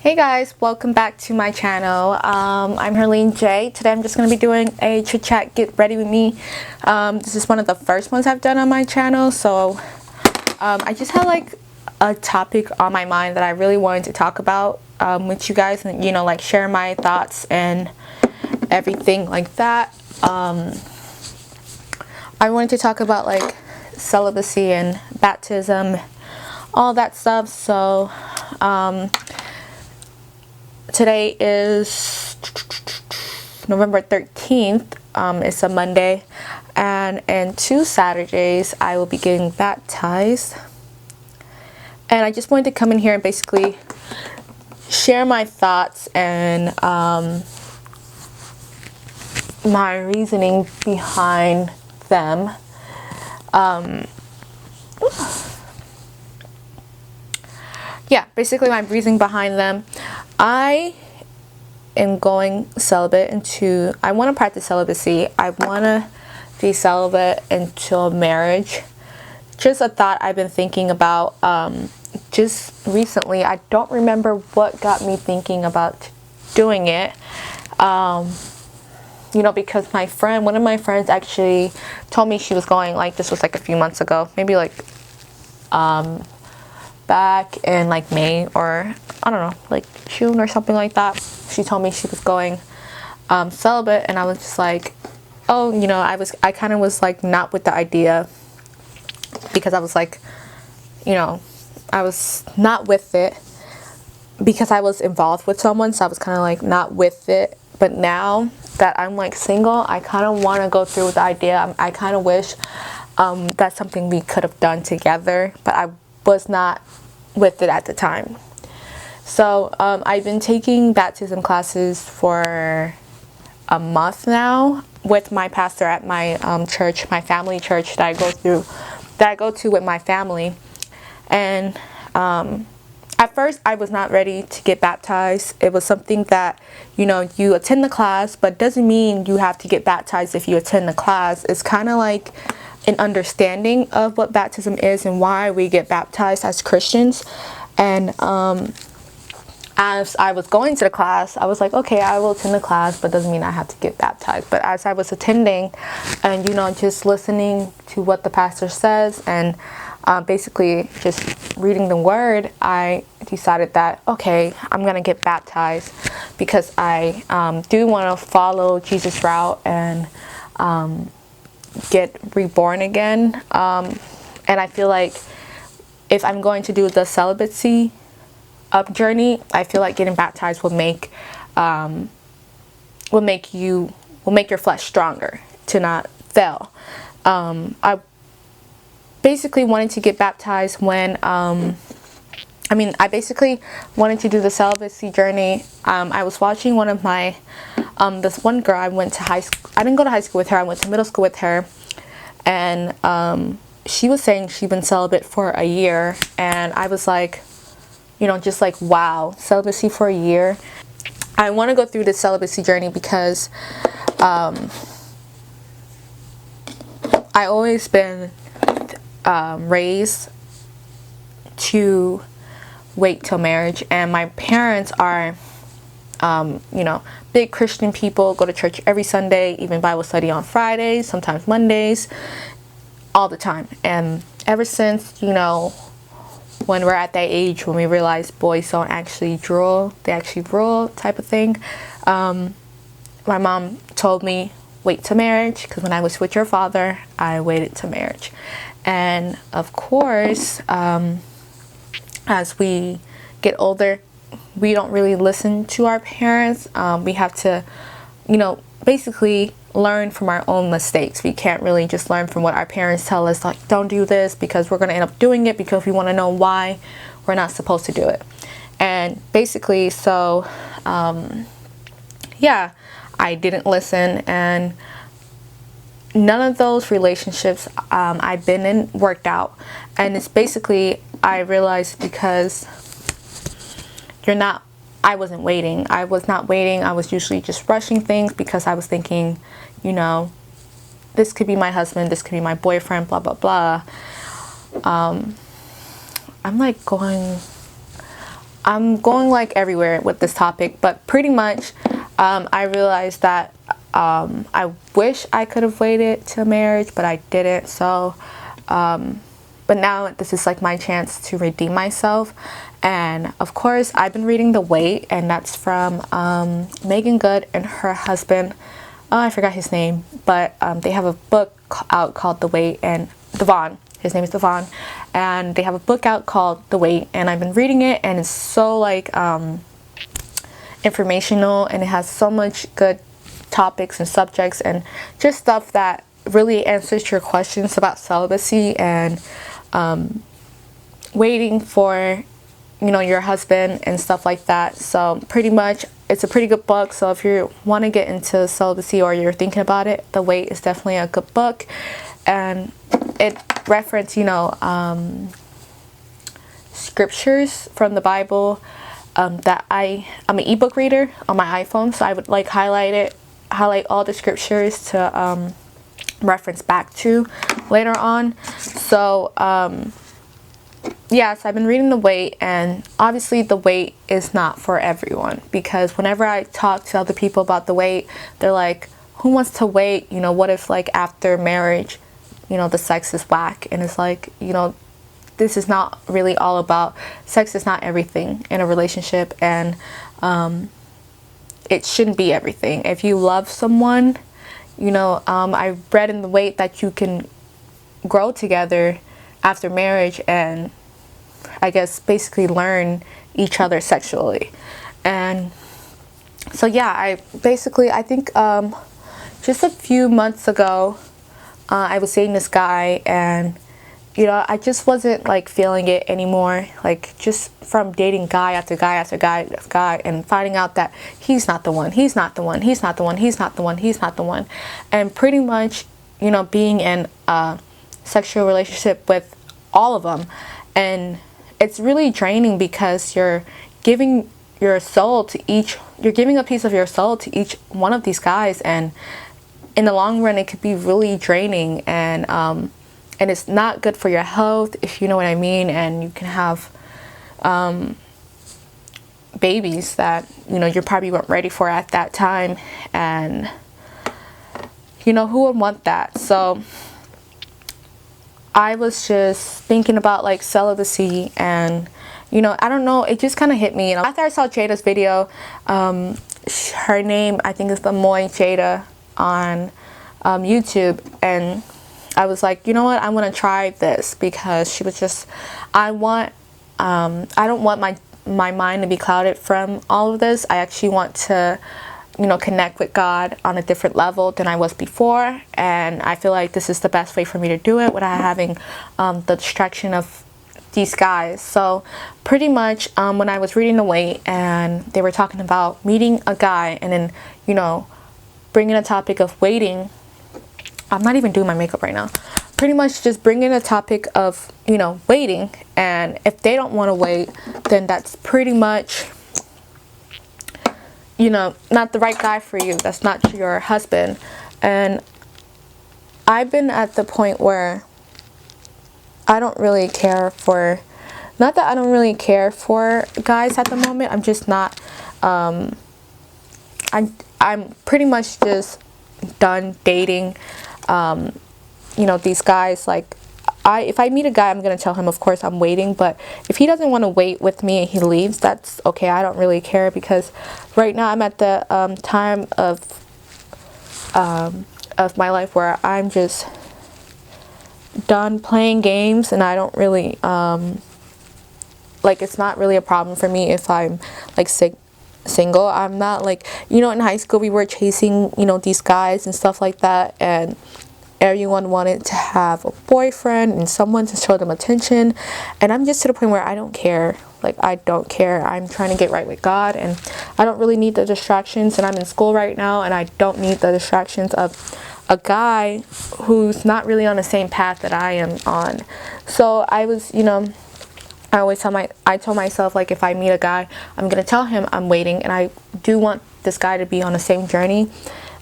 Hey guys, welcome back to my channel. I'm Herlene J. Today I'm just going to be doing a ChitChat Get Ready With Me. This is one of the first ones I've done on my channel, so I just had like a topic on my mind that I really wanted to talk about with you guys, and like share my thoughts and everything like that. I wanted to talk about like celibacy and baptism, all that stuff. So today is November 13th. It's a Monday, and in 2 Saturdays I will be getting baptized. And I just wanted to come in here and basically share my thoughts and my reasoning behind them. Yeah, basically my reasoning behind them. I am going celibate I want to practice celibacy. I want to be celibate until marriage. Just a thought I've been thinking about just recently. I don't remember what got me thinking about doing it. Because one of my friends actually told me she was going, like, this was like a few months ago, maybe like back in like May, or I don't know, like June or something like that. She told me she was going celibate, and I was just like, oh, I kind of was like not with the idea, because I was like, I was not with it because I was involved with someone, so I was kind of like not with it. But now that I'm like single, I kind of want to go through with the idea. I kind of wish that's something we could have done together, but I was not with it at the time. So I've been taking baptism classes for a month now with my pastor at my church, my family church that I go to with my family. And at first I was not ready to get baptized. It was something that, you attend the class, but doesn't mean you have to get baptized if you attend the class. It's kind of like an understanding of what baptism is and why we get baptized as Christians. And as I was going to the class, I was like, okay, I will attend the class, but doesn't mean I have to get baptized. But as I was attending and, just listening to what the pastor says and basically just reading the word, I decided that, okay, I'm going to get baptized because I do want to follow Jesus' route and get reborn again. And I feel like if I'm going to do the celibacy journey, I feel like getting baptized will make your flesh stronger to not fail. I basically wanted to get baptized when I basically wanted to do the celibacy journey. I was watching one of my this one girl. I went to high school. I didn't go to high school with her. I went to middle school with her, and she was saying she'd been celibate for a year, and I was like, just like, wow, celibacy for a year. I want to go through the celibacy journey because I always been raised to wait till marriage, and my parents are big Christian people, go to church every Sunday, even Bible study on Fridays, sometimes Mondays, all the time. And ever since, when we're at that age when we realize boys don't actually drool, they actually rule type of thing, my mom told me, wait to marriage, because when I was with your father, I waited to marriage. And of course, as we get older, we don't really listen to our parents. We have to, basically learn from our own mistakes. We can't really just learn from what our parents tell us, like, don't do this, because we're going to end up doing it because we want to know why we're not supposed to do it. And basically, so yeah, I didn't listen, and none of those relationships I've been in worked out. And it's basically, I realized, because I wasn't waiting. I was not waiting. I was usually just rushing things because I was thinking, this could be my husband, this could be my boyfriend, blah, blah, blah. I'm like going, I'm going like everywhere with this topic, but pretty much I realized that I wish I could have waited till marriage, but I didn't. So but now this is like my chance to redeem myself. And of course, I've been reading The Wait, and that's from Megan Good and her husband. Oh, I forgot his name, but they have a book out called The Wait, and Devon. His name is Devon, and they have a book out called The Wait, and I've been reading it, and it's so like informational, and it has so much good topics and subjects and just stuff that really answers your questions about celibacy and waiting for, you know, your husband and stuff like that. So pretty much it's a pretty good book. So if you want to get into celibacy or you're thinking about it, The Wait is definitely a good book. And it references, you know, scriptures from the Bible that I'm an ebook reader on my iPhone, so I would like highlight all the scriptures to reference back to later on. So yes, I've been reading The Wait, and obviously The Wait is not for everyone, because whenever I talk to other people about The Wait, they're like, who wants to wait? You know, what if like after marriage, you know, the sex is whack? And it's like, you know, this is not really all about, sex is not everything in a relationship, and it shouldn't be everything. If you love someone, you know, I read in The Wait that you can grow together after marriage and I guess basically learn each other sexually. And so yeah, I think just a few months ago I was dating this guy, and you know, I just wasn't like feeling it anymore, like just from dating guy after guy after guy after guy and finding out that he's not the one, he's not the one, he's not the one, he's not the one, he's not the one. And pretty much, you know, being in a sexual relationship with all of them, and it's really draining because you're giving your soul to each, you're giving a piece of your soul to each one of these guys, and in the long run it could be really draining, and it's not good for your health, if you know what I mean. And you can have babies that, you know, you probably weren't ready for at that time, and you know, who would want that? So I was just thinking about like celibacy, and you know, I don't know, it just kind of hit me. You know, after I saw Jada's video, her name I think is the Moy Jada on YouTube, and I was like, you know what, I want to try this, because she was just, I don't want my mind to be clouded from all of this. I actually want to, you know, connect with God on a different level than I was before, and I feel like this is the best way for me to do it without having the distraction of these guys. So pretty much when I was reading The Wait, and they were talking about meeting a guy and then, you know, bringing a topic of waiting. I'm not even doing my makeup right now. Pretty much just bringing a topic of, you know, waiting, and if they don't want to wait, then that's pretty much, you know, not the right guy for you. That's not your husband. And I've been at the point where I don't really care for, not that I don't really care for guys at the moment, I'm just not, I'm pretty much just done dating you know, these guys. Like, if I meet a guy, I'm gonna tell him of course I'm waiting, but if he doesn't want to wait with me and he leaves, that's okay. I don't really care, because right now I'm at the time of my life where I'm just done playing games, and I don't really like, it's not really a problem for me if I'm like single. I'm not like, you know, in high school we were chasing, you know, these guys and stuff like that, and everyone wanted to have a boyfriend and someone to show them attention, and I'm just to the point where I don't care. Like, I don't care. I'm trying to get right with God, and I don't really need the distractions, and I'm in school right now, and I don't need the distractions of a guy who's not really on the same path that I am on. So I was, you know, I told myself, like, if I meet a guy, I'm gonna tell him I'm waiting, and I do want this guy to be on the same journey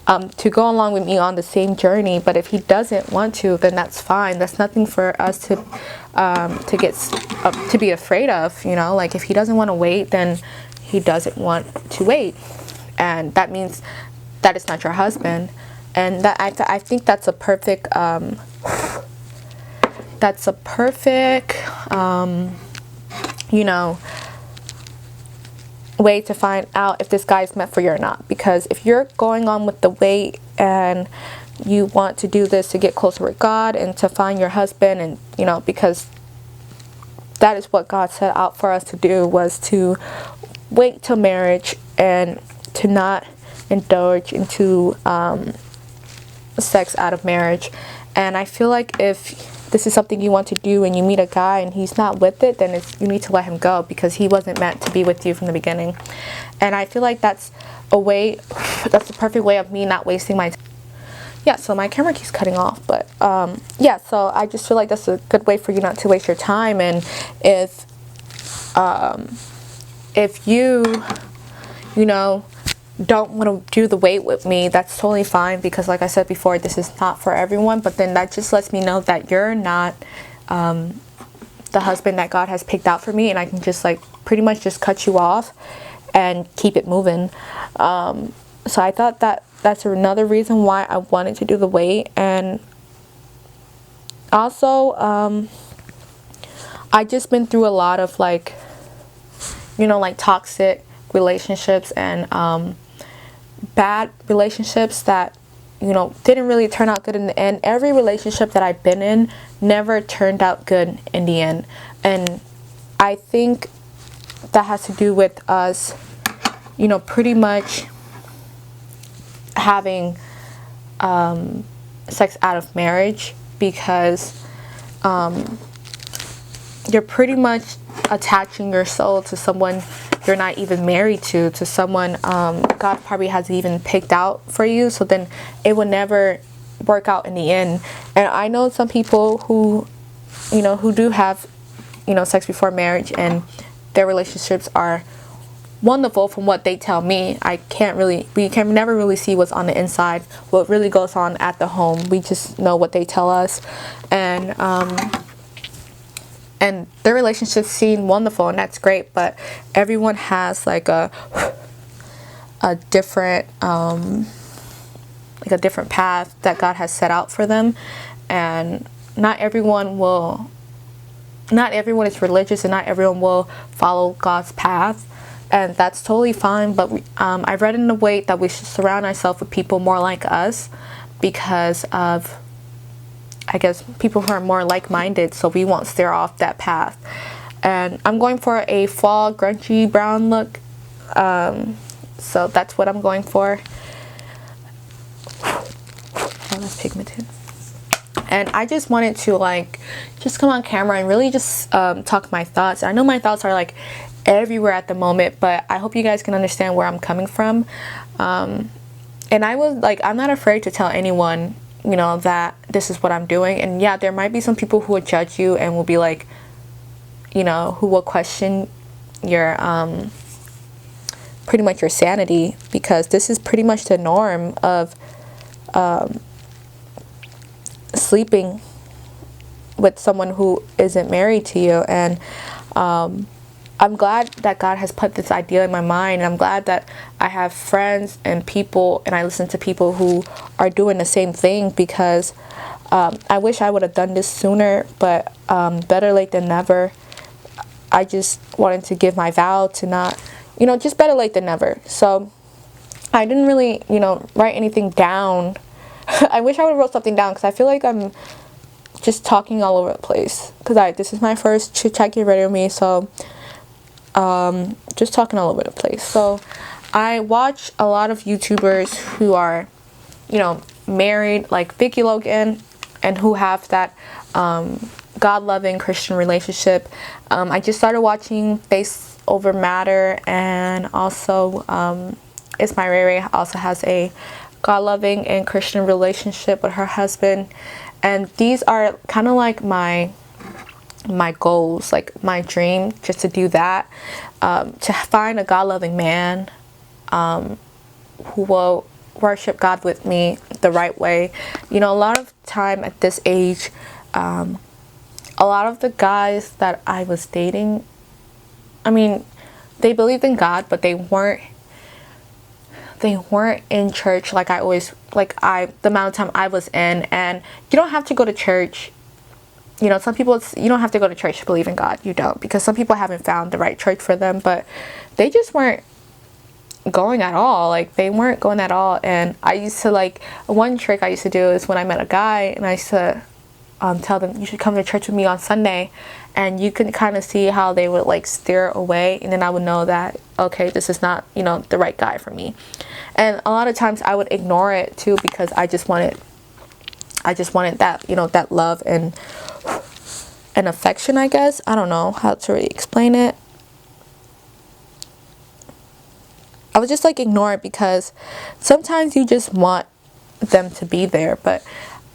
to go along with me on the same journey. But if he doesn't want to, then that's fine. That's nothing for us to be afraid of, you know. Like, if he doesn't want to wait, then he doesn't want to wait, and that means that it's not your husband. And that I think that's a perfect you know, way to find out if this guy's meant for you or not. Because if you're going on with the wait and you want to do this to get closer with God and to find your husband, and you know, because that is what God set out for us to do, was to wait till marriage and to not indulge into sex out of marriage. And I feel like if this is something you want to do and you meet a guy and he's not with it, then you need to let him go, because he wasn't meant to be with you from the beginning. And I feel like that's the perfect way of me not wasting my time. Yeah, so my camera keeps cutting off, but yeah, so I just feel like that's a good way for you not to waste your time. And if you know, don't want to do the wait with me, that's totally fine, because like I said before, this is not for everyone. But then that just lets me know that you're not the husband that God has picked out for me, and I can just like pretty much just cut you off and keep it moving. So I thought that that's another reason why I wanted to do the wait. And also I just been through a lot of, like, you know, like toxic relationships and bad relationships that, you know, didn't really turn out good in the end. Every relationship that I've been in never turned out good in the end. And I think that has to do with us, you know, pretty much having sex out of marriage, because you're pretty much attaching your soul to someone you're not even married to someone God probably hasn't even picked out for you. So then it will never work out in the end. And I know some people who, you know, who do have, you know, sex before marriage, and their relationships are wonderful from what they tell me. We can never really see what's on the inside, what really goes on at the home. We just know what they tell us. And their relationships seem wonderful, and that's great, but everyone has like a different path that God has set out for them. And not everyone is religious, and not everyone will follow God's path, and that's totally fine. But I've read in the Wait that we should surround ourselves with people more like us, because of, I guess, people who are more like-minded, so we won't steer off that path. And I'm going for a fall grungy brown look, so that's what I'm going for. Oh, that's pigmented. And I just wanted to, like, just come on camera and really just talk my thoughts. I know my thoughts are like everywhere at the moment, but I hope you guys can understand where I'm coming from. And I'm not afraid to tell anyone, you know, that this is what I'm doing. And yeah, there might be some people who will judge you and will be like, you know, who will question your pretty much your sanity, because this is pretty much the norm of sleeping with someone who isn't married to you. And I'm glad that God has put this idea in my mind, and I'm glad that I have friends and people, and I listen to people who are doing the same thing, because I wish I would have done this sooner, but better late than never. I just wanted to give my vow to not, you know, just better late than never. So I didn't really, you know, write anything down. I wish I would have wrote something down, because I feel like I'm just talking all over the place, because this is my first ChitChat Get ready with me, so just talking all over the place. So I watch a lot of YouTubers who are, you know, married, like Vicky Logan, and who have that God-loving Christian relationship. I just started watching Face Over Matter, and also It's My Ray also has a God-loving and Christian relationship with her husband. And these are kind of like my goals, like my dream, just to do that, to find a God-loving man who will worship God with me the right way. You know, a lot of time at this age, a lot of the guys that I was dating, I mean, they believed in God, but they weren't in church like I always, the amount of time I was in. And you don't have to go to church. You know, some people, you don't have to go to church to believe in God. You don't, because some people haven't found the right church for them, but they just weren't going at all. Like, they weren't going at all. And I used to, like, one trick I used to do is when I met a guy, and I used to tell them, you should come to church with me on Sunday, and you can kind of see how they would like steer away, and then I would know that, okay, this is not, you know, the right guy for me. And a lot of times I would ignore it too, because I just wanted that, you know, that love and affection, I guess. I don't know how to really explain it. I would just like ignore it, because sometimes you just want them to be there. But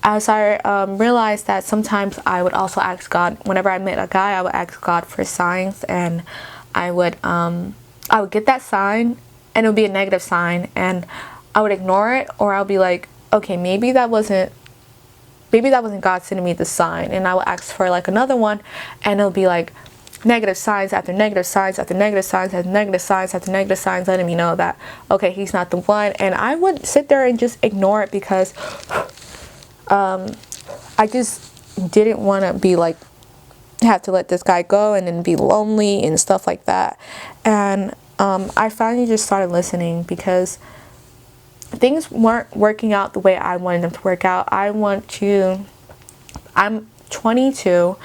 as I realized that sometimes I would also ask God, whenever I met a guy, I would ask God for signs, and I would get that sign, and it would be a negative sign, and I would ignore it, or I'll be like, okay, maybe that wasn't God sending me the sign, and I would ask for like another one, and it'll be like negative signs after negative signs after negative signs after negative signs after negative signs, letting me know that, okay, he's not the one. And I would sit there and just ignore it, because I just didn't want to be like, have to let this guy go and then be lonely and stuff like that. And I finally just started listening, because things weren't working out the way I wanted them to work out. I'm 22,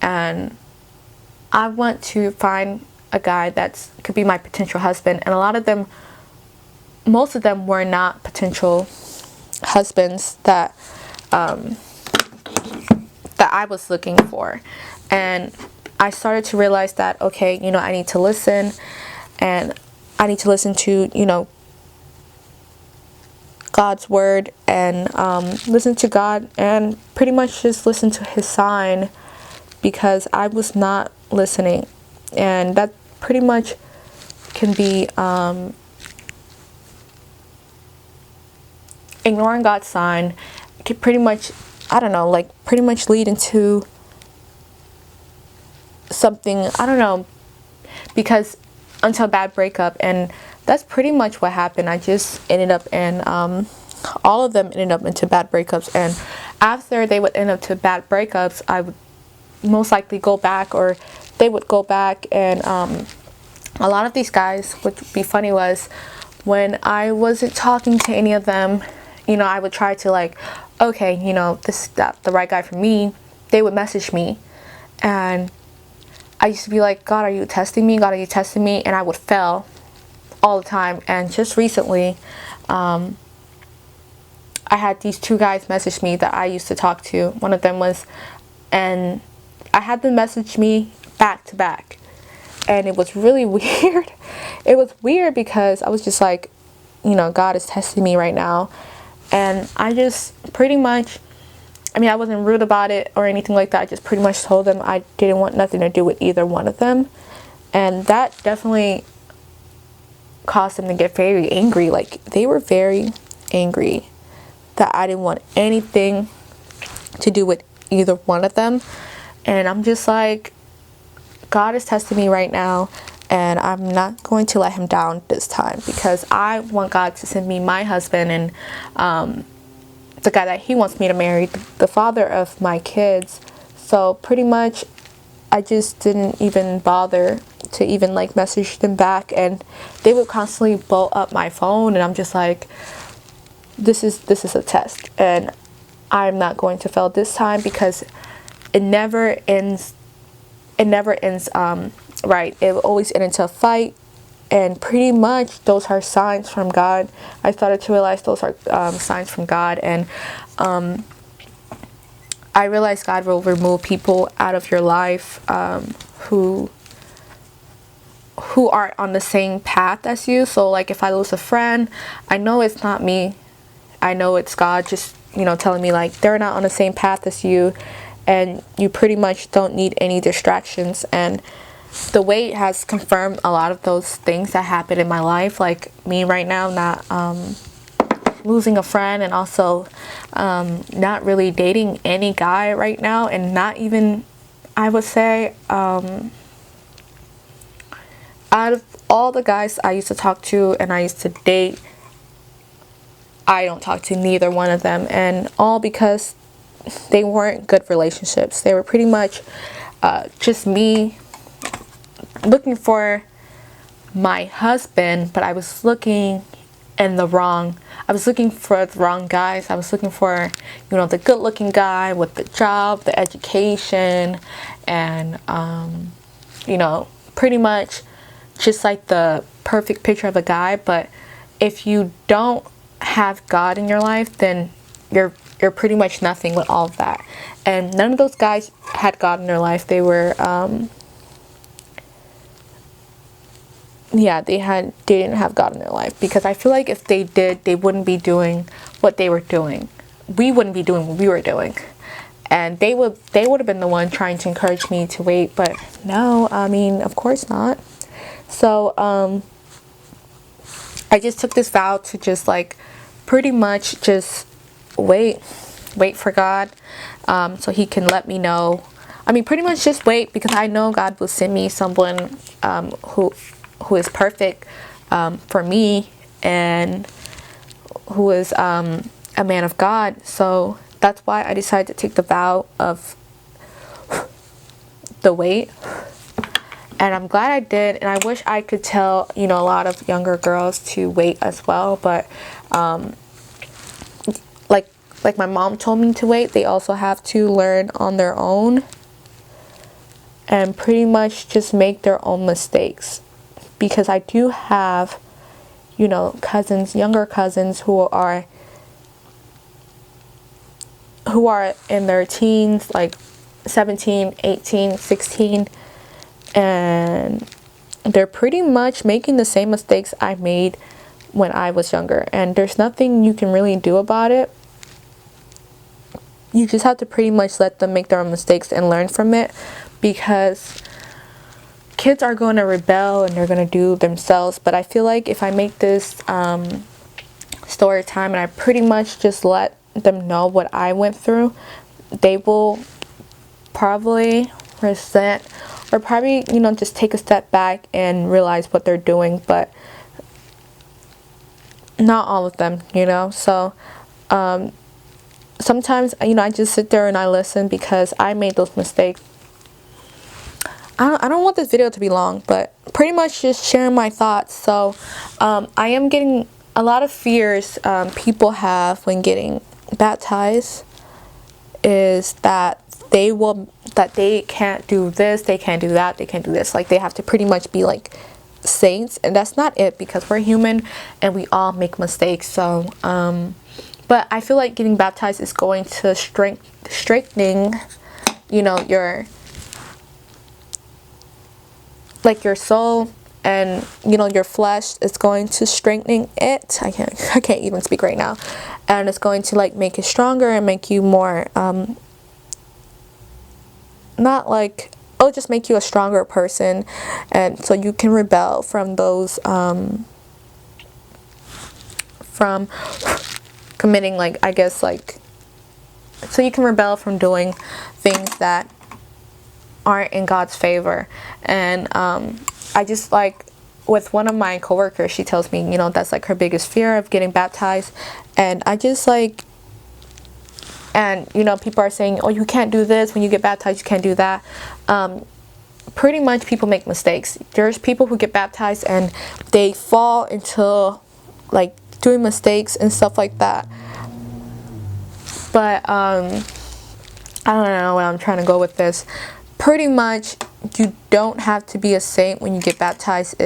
and I want to find a guy that could be my potential husband. And most of them were not potential husbands that I was looking for. And I started to realize that, okay, you know, I need to listen, and I need to listen to, you know, God's word, and listen to God, and pretty much just listen to his sign, because I was not listening. And that pretty much can be ignoring God's sign. It can pretty much, I don't know, like pretty much lead into something, I don't know, because until a bad breakup. And that's pretty much what happened. I just ended up in all of them ended up into bad breakups, and after they would end up to bad breakups, I would most likely go back, or they would go back. And a lot of these guys, what would be funny was, when I wasn't talking to any of them, you know, I would try to like, okay, you know, this is not the right guy for me. They would message me, and I used to be like, God, are you testing me? God, are you testing me? And I would fail all the time. And just recently, I had these two guys message me that I used to talk to. One of them was, and I had them message me back to back. And it was really weird. It was weird, because I was just like, you know, God is testing me right now. And I just pretty much, I mean, I wasn't rude about it or anything like that. I just pretty much told them I didn't want nothing to do with either one of them. And that definitely caused them to get very angry. Like, they were very angry that I didn't want anything to do with either one of them. And I'm just like, God is testing me right now, and I'm not going to let him down this time, because I want God to send me my husband, and the guy that he wants me to marry, the father of my kids. So pretty much I just didn't even bother to even like message them back, and they would constantly blow up my phone, and I'm just like, this is a test, and I'm not going to fail this time, because it never ends right. It will always end into a fight. And pretty much those are signs from God. I started to realize those are signs from God. And I realized God will remove people out of your life who aren't on the same path as you. So like, if I lose a friend, I know it's not me. I know it's God just, you know, telling me like, they're not on the same path as you, and you pretty much don't need any distractions. And the weight has confirmed a lot of those things that happen in my life. Like me right now, not losing a friend, and also not really dating any guy right now, and not even, I would say, out of all the guys I used to talk to and I used to date, I don't talk to neither one of them, and all because they weren't good relationships. They were pretty much just me looking for my husband, but I was looking I was looking for the wrong guys. I was looking for, you know, the good looking guy with the job, the education, and you know, pretty much just like the perfect picture of a guy. But if you don't have God in your life, then you're pretty much nothing with all of that. And none of those guys had God in their life. They were yeah, they didn't have God in their life, because I feel like if they did, they wouldn't be doing what they were doing. We wouldn't be doing what we were doing, and they would have been the one trying to encourage me to wait. But no, I mean, of course not. So I just took this vow to just like pretty much just wait for God, so he can let me know. I mean, pretty much just wait, because I know God will send me someone who is perfect for me, and who is a man of God. So that's why I decided to take the vow of the wait, and I'm glad I did. And I wish I could tell, you know, a lot of younger girls to wait as well, but like my mom told me to wait, they also have to learn on their own and pretty much just make their own mistakes. Because I do have, you know, cousins, younger cousins who are in their teens, like 17, 18, 16, and they're pretty much making the same mistakes I made when I was younger, and there's nothing you can really do about it. You just have to pretty much let them make their own mistakes and learn from it, because kids are going to rebel and they're going to do themselves. But I feel like if I make this story time and I pretty much just let them know what I went through, they will probably resent, or probably, you know, just take a step back and realize what they're doing. But not all of them, you know. So sometimes, you know, I just sit there and I listen, because I made those mistakes. I don't want this video to be long, but pretty much just sharing my thoughts. So I am getting a lot of fears people have when getting baptized, is that they can't do this, they can't do that, they can't do this. Like, they have to pretty much be like saints, and that's not it, because we're human and we all make mistakes. So but I feel like getting baptized is going to strengthening, you know, your soul, and, you know, your flesh is going to strengthening it. I can't even speak right now. And it's going to like make it stronger and make you more not like, oh, just make you a stronger person, and so you can rebel from those from committing, like, I guess, like, so you can rebel from doing things that aren't in God's favor. And I just, like, with one of my coworkers, she tells me, you know, that's like her biggest fear of getting baptized. And I just like, and you know, people are saying, oh, you can't do this when you get baptized, you can't do that. Pretty much people make mistakes. There's people who get baptized and they fall into like doing mistakes and stuff like that. But I don't know where I'm trying to go with this. Pretty much, you don't have to be a saint when you get baptized.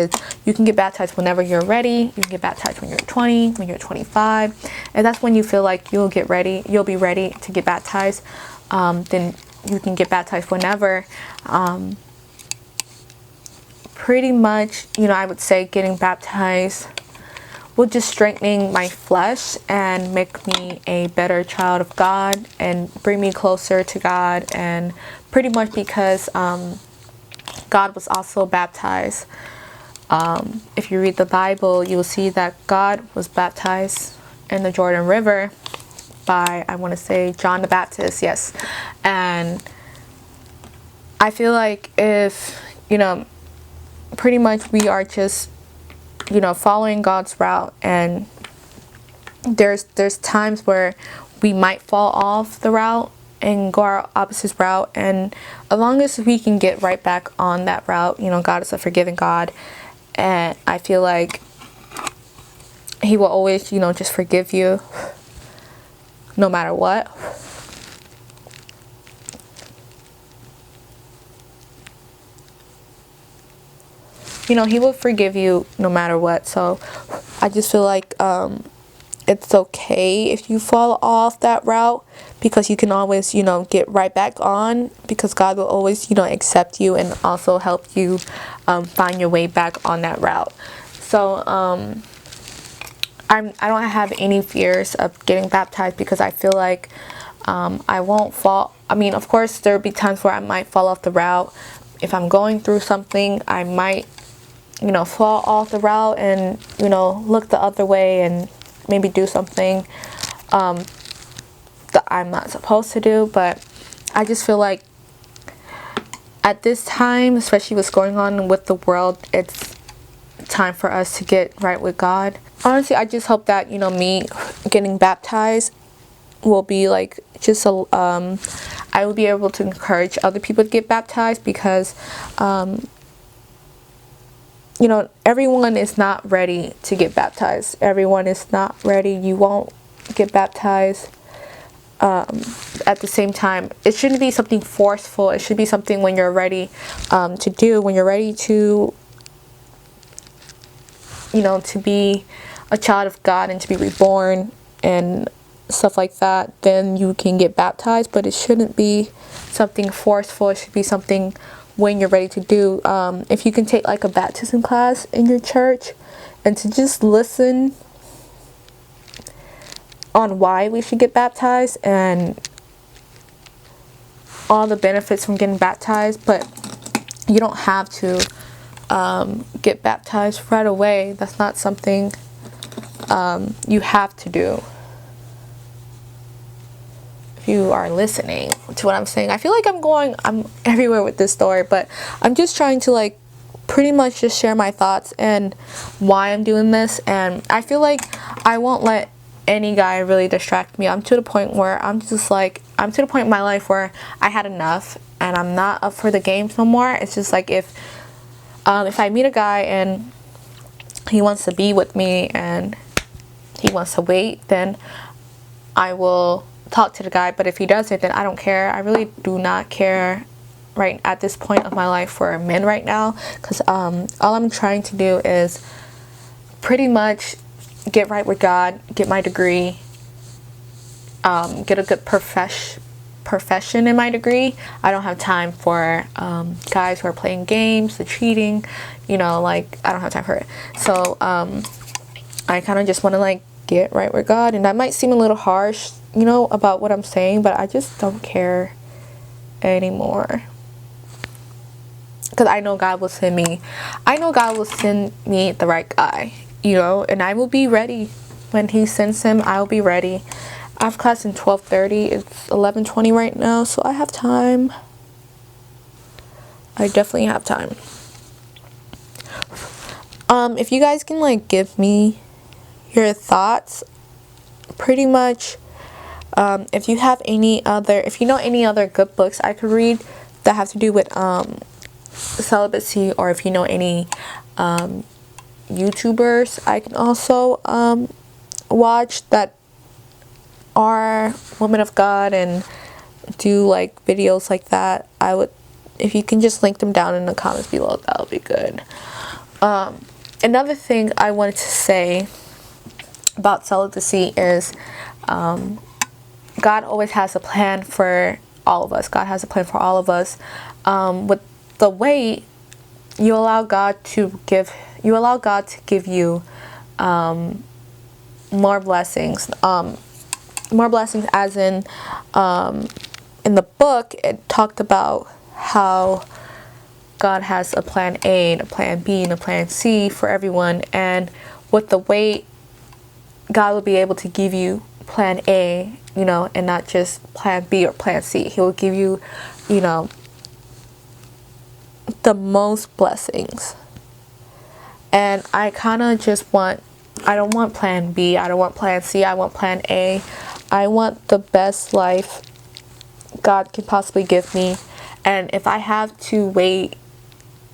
You can get baptized whenever you're ready. You can get baptized when you're 20, when you're 25, and that's when you feel like you'll be ready to get baptized. Then you can get baptized whenever. Pretty much, you know, I would say getting baptized will just strengthening my flesh and make me a better child of God and bring me closer to God. And pretty much because God was also baptized. If you read the Bible, you will see that God was baptized in the Jordan River by, I want to say, John the Baptist. Yes. And I feel like if, you know, pretty much we are just, you know, following God's route, and there's times where we might fall off the route and go our opposite route, and as long as we can get right back on that route, you know, God is a forgiving God, and I feel like He will always, you know, just forgive you no matter what. You know, He will forgive you no matter what. So I just feel like it's okay if you fall off that route, because you can always, you know, get right back on, because God will always, you know, accept you and also help you find your way back on that route. So I don't have any fears of getting baptized, because I feel like I won't fall. I mean, of course, there'll be times where I might fall off the route. If I'm going through something, I might, you know, fall off the route and, you know, look the other way and maybe do something that I'm not supposed to do. But I just feel like at this time, especially what's going on with the world, it's time for us to get right with God. Honestly, I just hope that, you know, me getting baptized will be like just a I will be able to encourage other people to get baptized, because you know, everyone is not ready to get baptized. Everyone is not ready. You won't get baptized. At the same time, it shouldn't be something forceful. It should be something when you're ready to do, when you're ready to, you know, to be a child of God and to be reborn and stuff like that, then you can get baptized. But it shouldn't be something forceful. It should be something when you're ready to do. If you can take like a baptism class in your church and to just listen on why we should get baptized and all the benefits from getting baptized, but you don't have to get baptized right away. That's not something you have to do. If you are listening to what I'm saying, I feel like I'm everywhere with this story, but I'm just trying to like pretty much just share my thoughts and why I'm doing this. And I feel like I won't let any guy really distract me. I'm to the point in my life where I had enough and I'm not up for the games no more. It's just like if I meet a guy and he wants to be with me and he wants to wait, then I will talk to the guy. But if he doesn't, then I don't care. I really do not care right at this point of my life for men right now, because all I'm trying to do is pretty much get right with God, get my degree, get a good profession in my degree. I don't have time for guys who are playing games, the cheating, you know, like I don't have time for it. So I kind of just want to like get right with God, and that might seem a little harsh, you know, about what I'm saying, but I just don't care anymore, because I know God will send me the right guy, you know, and I will be ready when He sends him. I'll be ready. I have class in 12:30. It's 11:20 right now, so I have time. I definitely have time. If you guys can like give me your thoughts, pretty much. If you know any other good books I could read that have to do with celibacy, or if you know any YouTubers I can also watch that are women of God and do like videos like that, I would, if you can just link them down in the comments below, that would be good. Another thing I wanted to say about celibacy is God always has a plan for all of us. God has a plan for all of us. With the way you allow God to give you more blessings. More blessings, as in the book, it talked about how God has a plan A and a plan B and a plan C for everyone. And with the way God will be able to give you plan A, you know, and not just plan B or plan C. He will give you, you know, the most blessings. And I kind of just want, I don't want plan B, I don't want plan C, I want plan A. I want the best life God can possibly give me. And if I have to wait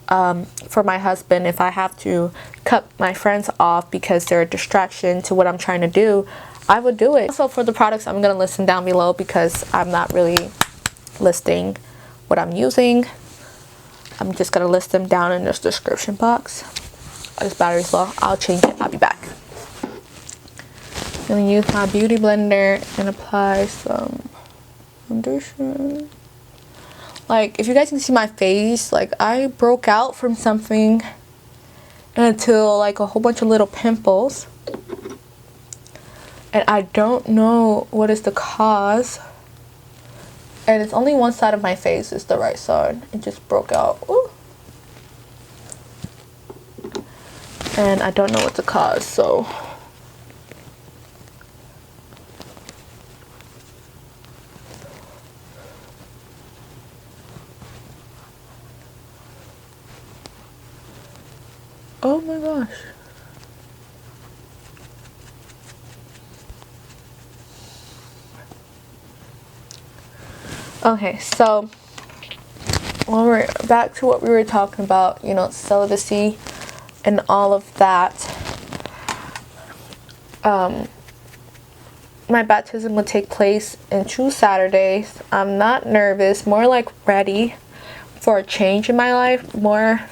for my husband, if I have to cut my friends off because they're a distraction to what I'm trying to do, I would do it. Also, for the products, I'm going to list them down below because I'm not really listing what I'm using. I'm just going to list them down in this description box. This battery's low. I'll change it. I'll be back. I'm going to use my beauty blender and apply some foundation. Like, if you guys can see my face, like, I broke out from something until like a whole bunch of little pimples. And I don't know what is the cause. And it's only one side of my face is the right side. It just broke out. Ooh. And I don't know what the cause, so oh my gosh. Okay, so when we're back to what we were talking about, you know, celibacy and all of that. My baptism will take place in 2 Saturdays. I'm not nervous, more like ready for a change in my life, more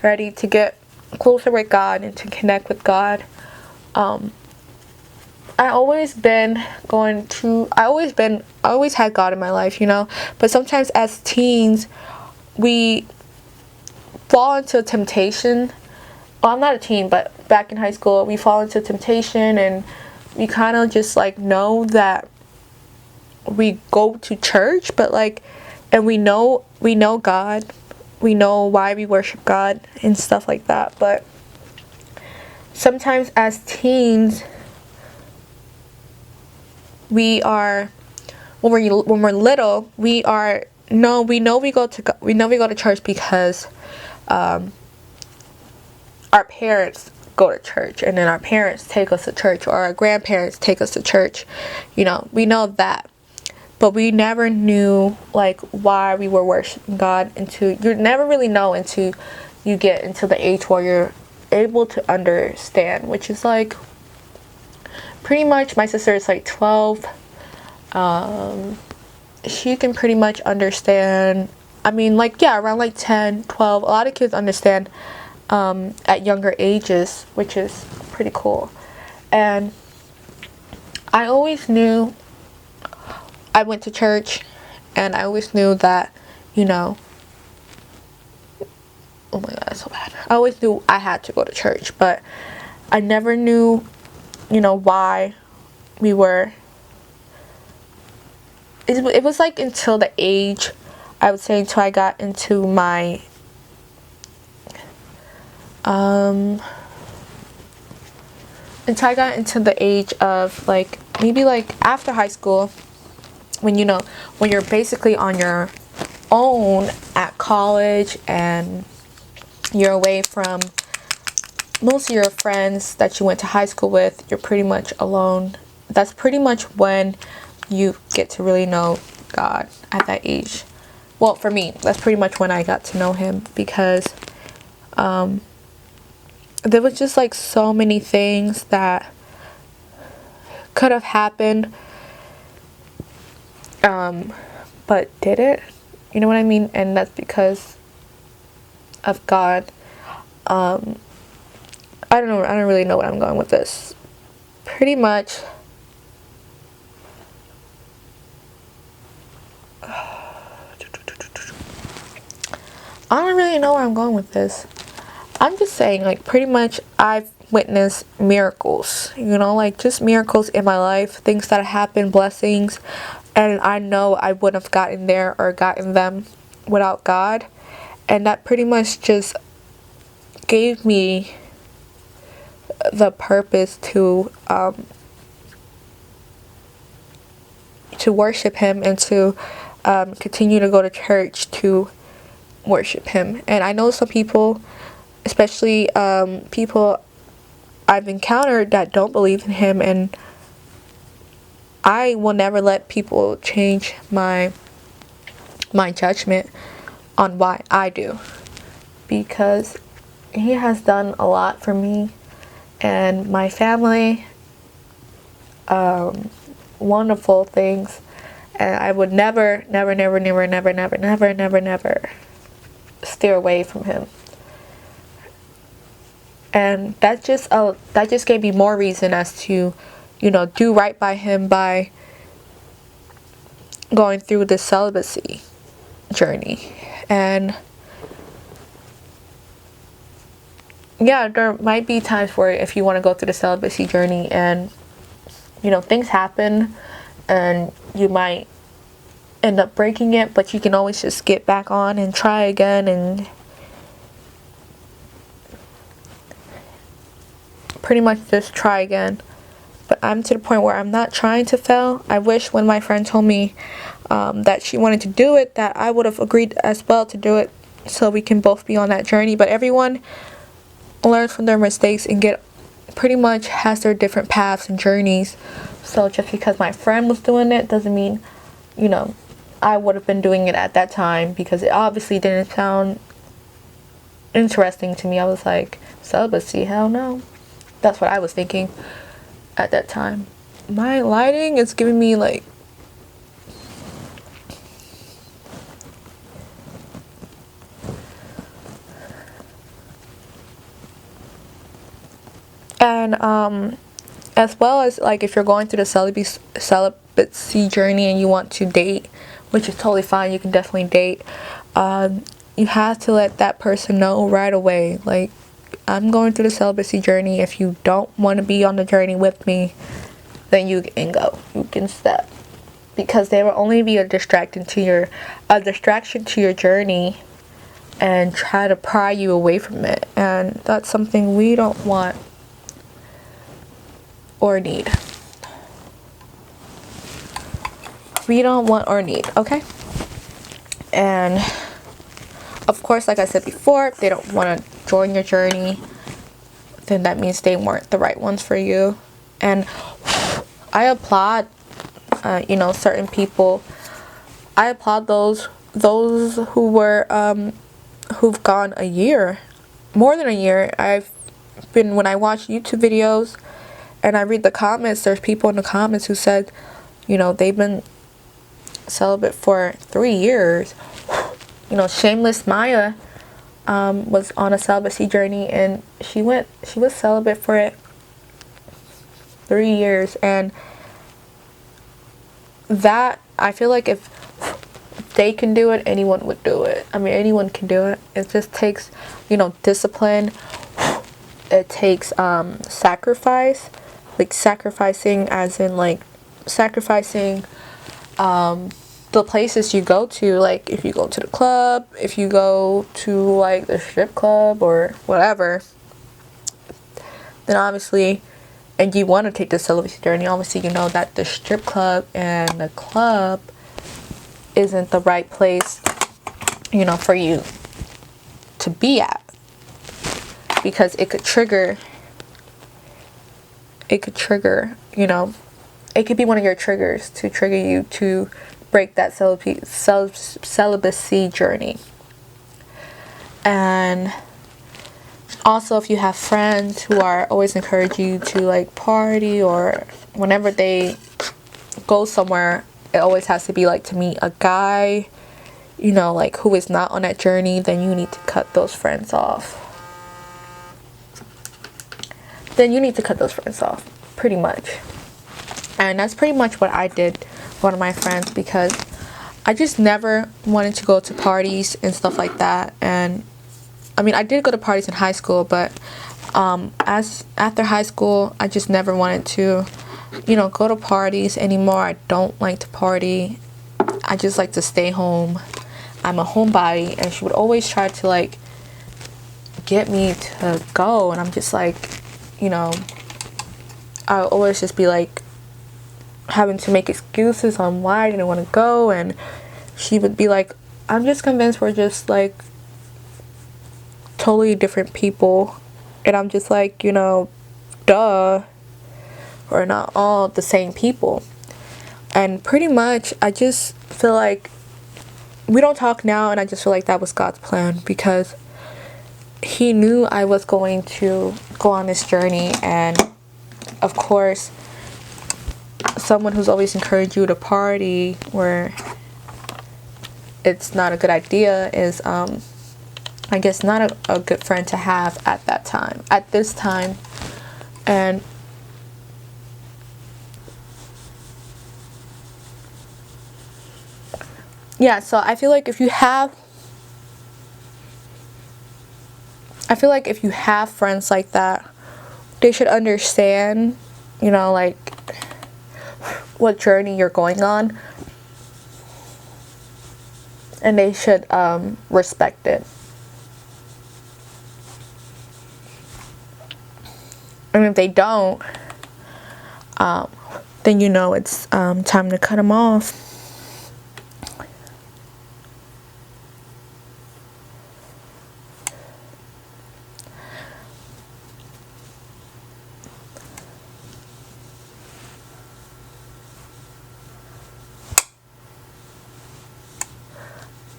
ready to get closer with God and to connect with God. I always had God in my life, you know, but sometimes as teens we fall into temptation. Well, I'm not a teen, but back in high school we fall into temptation, and we kind of just like know that we go to church, but like, and we know God, we know why we worship God and stuff like that. But sometimes as teens, we are, when we're little, we know we go to church because our parents go to church, and then our parents take us to church, or our grandparents take us to church. You know, we know that, but we never knew like why we were worshiping God. You never really know until you get into the age where you're able to understand, which is like pretty much, my sister is like 12. She can pretty much understand. I mean, like, yeah, around like 10, 12. A lot of kids understand at younger ages, which is pretty cool. And I always knew, I went to church, and I always knew that, you know, oh my god, it's so bad. I always knew I had to go to church, but I never knew, you know, why we were. It was like until the age, I would say, until I got into my until I got into the age of like maybe like after high school, when, you know, when you're basically on your own at college and you're away from most of your friends that you went to high school with, you're pretty much alone. That's pretty much when you get to really know God at that age. Well, for me, that's pretty much when I got to know him, because there was just like so many things that could have happened, but did it, you know what I mean? And that's because of God. I don't really know what I'm going with this. Pretty much I don't really know where I'm going with this. I'm just saying, like, pretty much I've witnessed miracles, you know, like just miracles in my life, things that happen, blessings, and I know I wouldn't have gotten there or gotten them without God. And that pretty much just gave me the purpose to worship him and to continue to go to church to worship him. And I know some people, especially people I've encountered, that don't believe in him, and I will never let people change my judgment on why I do, because he has done a lot for me and my family, wonderful things, and I would never steer away from him. And that just gave me more reason as to, you know, do right by him by going through the celibacy journey. And yeah, there might be times where if you want to go through the celibacy journey and, you know, things happen and you might end up breaking it, but you can always just get back on and try again and pretty much just try again. But I'm to the point where I'm not trying to fail. I wish when my friend told me that she wanted to do it, that I would have agreed as well to do it, so we can both be on that journey. But everyone learns from their mistakes and pretty much has their different paths and journeys. So just because my friend was doing it doesn't mean, you know, I would have been doing it at that time, because it obviously didn't sound interesting to me. I was like, celibacy? Hell no. That's what I was thinking at that time. My lighting is giving me like and as well as like if you're going through the celibacy journey and you want to date, which is totally fine, you can definitely date, you have to let that person know right away, like, I'm going through the celibacy journey. If you don't want to be on the journey with me, then you can go. You can step, because they will only be a distraction to your journey and try to pry you away from it. And that's something we don't want or need. We don't want or need, okay? And of course, like I said before, if they don't want to join your journey, then that means they weren't the right ones for you. And I applaud, you know, certain people. I applaud those who were, who've gone a year, more than a year. When I watch YouTube videos and I read the comments, there's people in the comments who said, you know, they've been celibate for 3 years. You know, Shameless Maya was on a celibacy journey, and she was celibate for 3 years. And that, I feel like if they can do it, anyone would do it. I mean, anyone can do it. It just takes, you know, discipline. It takes sacrifice, like sacrificing as in like sacrificing the places you go to. Like if you go to the club, if you go to like the strip club or whatever, then obviously, and you want to take the celibacy journey, obviously you know that the strip club and the club isn't the right place, you know, for you to be at, because it could trigger, you know, it could be one of your triggers to trigger you to break that celibacy journey. And also, if you have friends who are always encourage you to like party, or whenever they go somewhere, it always has to be like to meet a guy, you know, like who is not on that journey, then you need to cut those friends off. Pretty much. And that's pretty much what I did with one of my friends, because I just never wanted to go to parties and stuff like that. And I mean, I did go to parties in high school, but after high school, I just never wanted to, you know, go to parties anymore. I don't like to party. I just like to stay home. I'm a homebody, and she would always try to like get me to go, and I'm just like, you know, I'll always just be like having to make excuses on why I didn't want to go, and she would be like, I'm just convinced we're just like totally different people. And I'm just like, you know, duh, we're not all the same people. And pretty much I just feel like we don't talk now, and I just feel like that was God's plan, because he knew I was going to go on this journey. And of course, someone who's always encouraged you to party where it's not a good idea is I guess not a good friend to have at that time, at this time. And yeah, so I feel like if you have friends like that, they should understand, you know, like what journey you're going on, and they should respect it. And if they don't, then you know it's time to cut them off.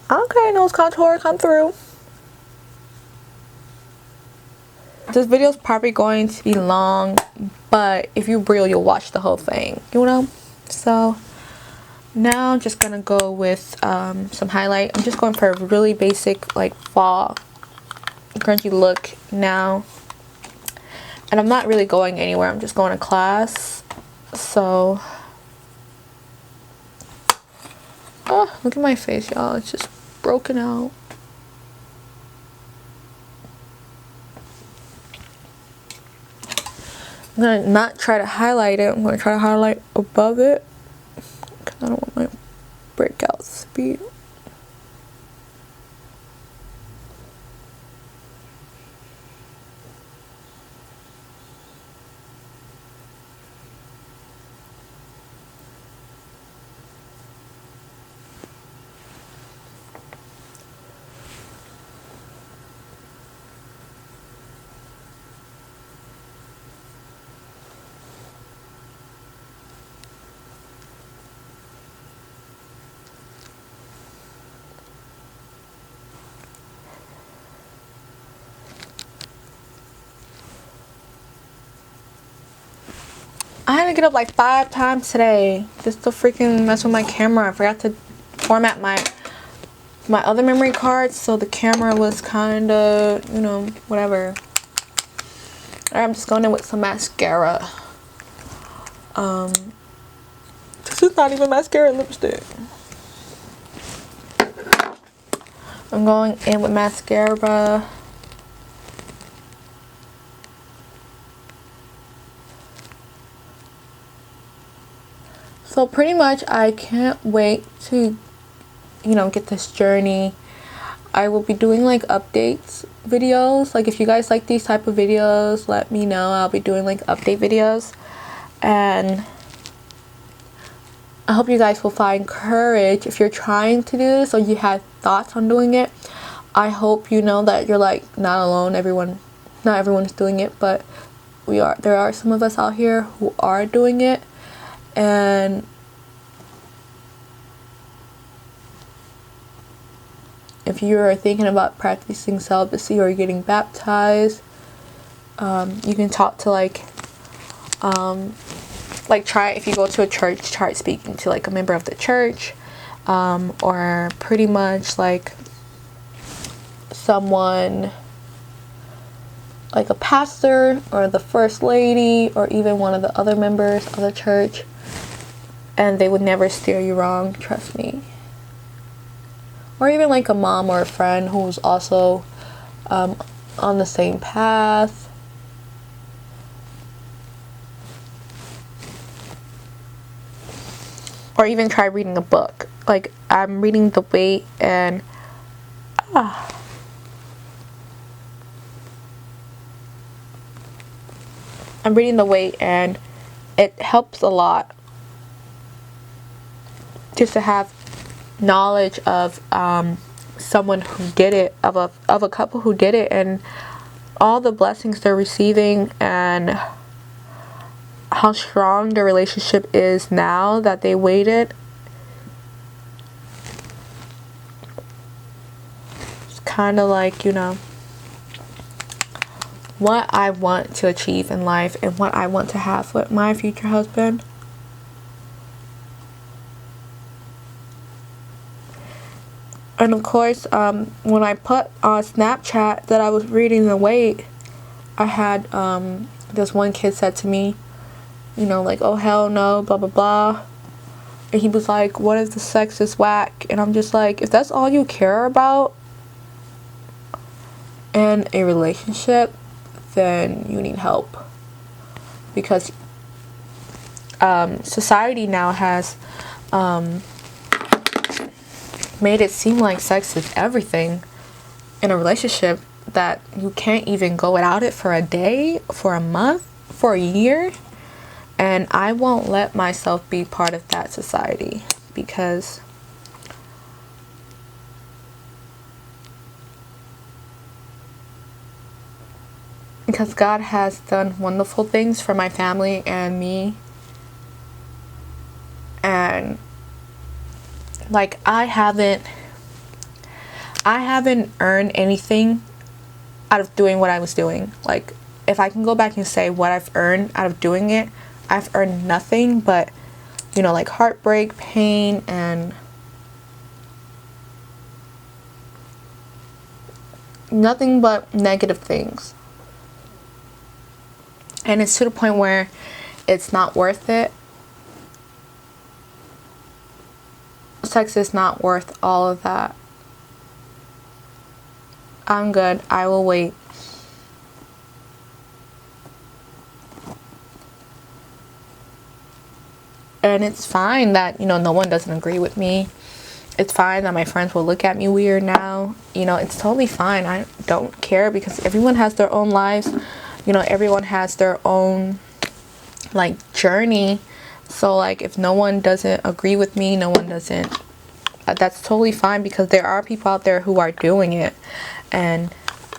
Okay, nose contour, come through. This video is probably going to be long, but if you're real, you'll watch the whole thing, you know? So now I'm just gonna go with some highlight. I'm just going for a really basic like fall grungy look now, and I'm not really going anywhere. I'm just going to class. So oh, look at my face, y'all. It's just broken out. I'm gonna not try to highlight it. I'm gonna try to highlight above it, because I don't want my breakouts to be. I had to get up like 5 times today just to freaking mess with my camera. I forgot to format my other memory cards, so the camera was kind of, you know, whatever. Alright, I'm just going in with some mascara. This is not even mascara, lipstick. I'm going in with mascara. So pretty much I can't wait to, you know, get this journey. I will be doing like updates videos. Like if you guys like these type of videos, let me know. I'll be doing like update videos. And I hope you guys will find courage if you're trying to do this or you have thoughts on doing it. I hope you know that you're like not alone. Not everyone is doing it, but there are some of us out here who are doing it. And if you're thinking about practicing celibacy or getting baptized, you can talk to try, if you go to a church, try speaking to like a member of the church, or pretty much like someone like a pastor or the first lady or even one of the other members of the church, and they would never steer you wrong, trust me. Or even like a mom or a friend who's also on the same path. Or even try reading a book. Like I'm reading The Wait, and I'm reading the weight, and it helps a lot just to have knowledge of someone who did it, of a couple who did it, and all the blessings they're receiving, and how strong their relationship is now that they waited. It's kind of like, you know, what I want to achieve in life and what I want to have with my future husband. And of course, when I put on Snapchat that I was reading the weight, I had this one kid said to me, you know, like, oh hell no, blah blah blah. And he was like, what if the sex is whack? And I'm just like, if that's all you care about in a relationship, then you need help. Because society now has made it seem like sex is everything in a relationship, that you can't even go without it for a day, for a month, for a year. And I won't let myself be part of that society, because God has done wonderful things for my family and me. And like, I haven't earned anything out of doing what I was doing. Like, if I can go back and say what I've earned out of doing it, I've earned nothing but, you know, like heartbreak, pain, and nothing but negative things. And it's to the point where it's not worth it. Sex is not worth all of that. I'm good. I will wait. And it's fine that, you know, no one doesn't agree with me. It's fine that my friends will look at me weird now. You know, it's totally fine. I don't care, because everyone has their own lives. You know, everyone has their own, like, journey. So, like, if no one doesn't agree with me, no one doesn't, that's totally fine, because there are people out there who are doing it. And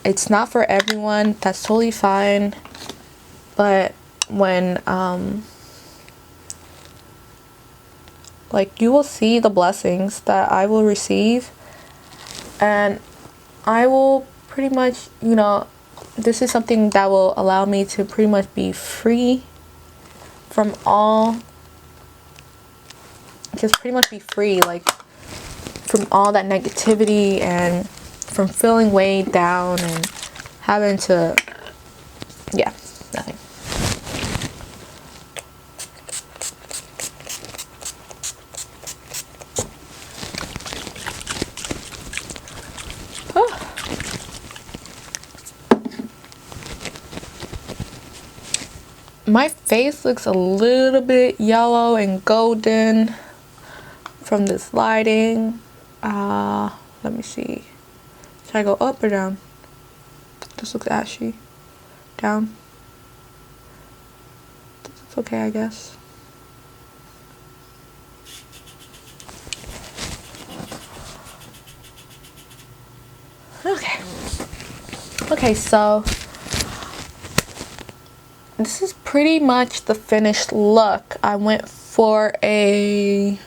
it's not for everyone. That's totally fine. But when, like, you will see the blessings that I will receive, and I will pretty much, you know, this is something that will allow me to pretty much be free from all, just pretty much be free, like, from all that negativity, and from feeling weighed down and having to, yeah, nothing. My face looks a little bit yellow and golden from this lighting. Let me see. Should I go up or down? This looks ashy. Down. It's okay, I guess. Okay. Okay, so this is pretty much the finished look. I went for I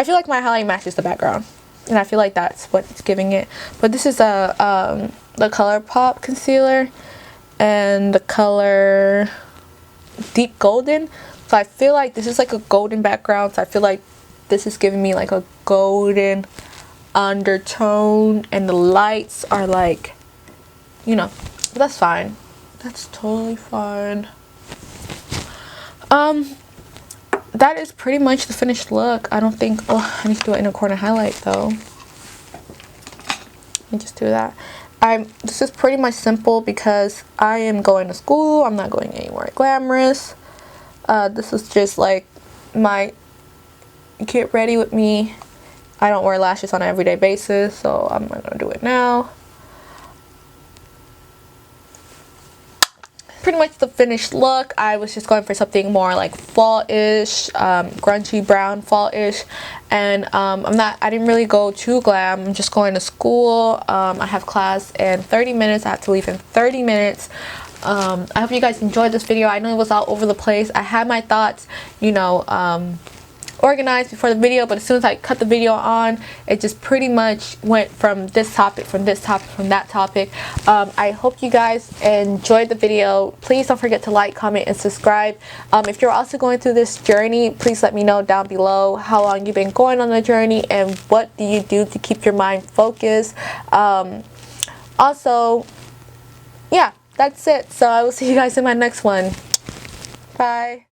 feel like my highlight matches the background, and I feel like that's what's giving it. But this is the ColourPop Concealer and the color Deep Golden. So I feel like this is like a golden background, so I feel like this is giving me like a golden undertone, and the lights are like, you know, but that's fine. That's totally fine. That is pretty much the finished look. I don't think, oh, I need to do an inner corner highlight though. Let me just do that. This is pretty much simple because I am going to school. I'm not going anywhere glamorous. This is just like my get ready with me. I don't wear lashes on an everyday basis, so I'm not gonna do it now. pretty much the finished look. I was just going for something more like fall-ish, grungy brown fall-ish, and I didn't really go too glam. I'm just going to school. I have class in 30 minutes. I have to leave in 30 minutes. I hope you guys enjoyed this video. I know it was all over the place. I had my thoughts, you know, organized before the video, but as soon as I cut the video on, it just pretty much went from this topic, from this topic, from that topic. I hope you guys enjoyed the video. Please don't forget to like, comment, and subscribe. If you're also going through this journey, please let me know down below how long you've been going on the journey and what do you do to keep your mind focused. Also, yeah, that's it. So I will see you guys in my next one. Bye.